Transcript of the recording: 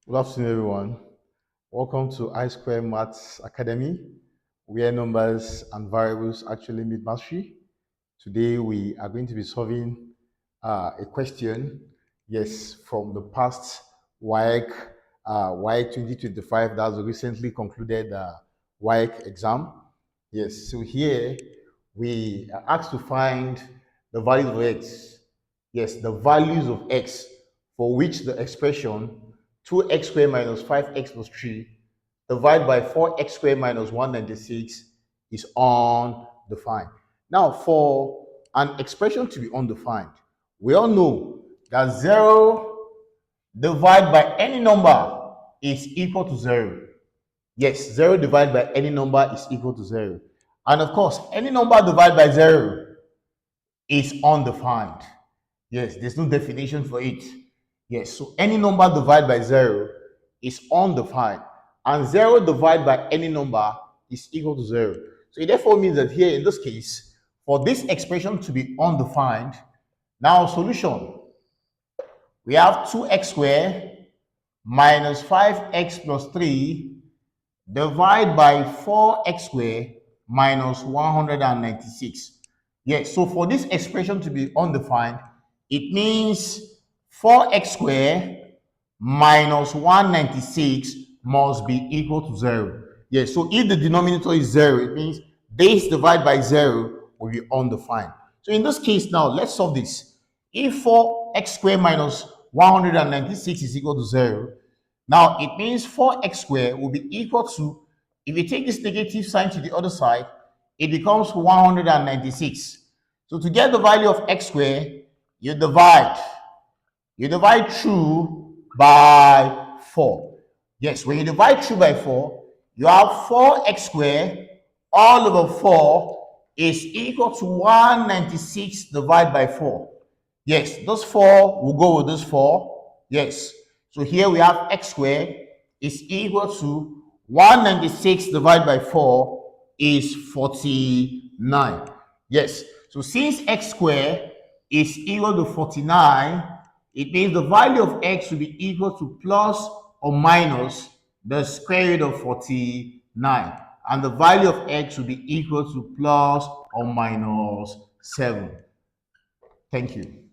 Good afternoon, everyone. Welcome to I Square Maths Academy, where numbers and variables actually meet mastery. Today, we are going to be solving a question, yes, from the past WAEC, WAEC 2025, that's the recently concluded WAEC exam. Yes, so here we are asked to find the values of x. Yes, the values of x for which the expression 2x squared minus 5x plus 3 divided by 4x squared minus 196 is undefined. Now, for an expression to be undefined, we all know that 0 divided by any number is equal to 0. Yes, 0 divided by any number is equal to 0. And of course, any number divided by 0 is undefined. Yes, there's no definition for it. Yes, so any number divided by 0 is undefined. And 0 divided by any number is equal to 0. So it therefore means that here in this case, for this expression to be undefined, now solution, we have 2x squared minus 5x plus 3 divided by 4x squared minus 196. Yes, so for this expression to be undefined, it means 4x squared minus 196 must be equal to 0. Yes, so if the denominator is 0, it means base divided by 0 will be undefined. So in this case now, let's solve this. If 4x squared minus 196 is equal to 0, now it means 4x squared will be equal to, if you take this negative sign to the other side, it becomes 196. So to get the value of x squared, you divide through by 4. Yes, when you divide through by 4, you have 4x squared all over 4 is equal to 196 divided by 4. Yes, this 4 will go with this 4. Yes, so here we have x squared is equal to 196 divided by 4 is 49. Yes, so since x squared is equal to 49, it means the value of x will be equal to plus or minus the square root of 49. And the value of x will be equal to plus or minus 7. Thank you.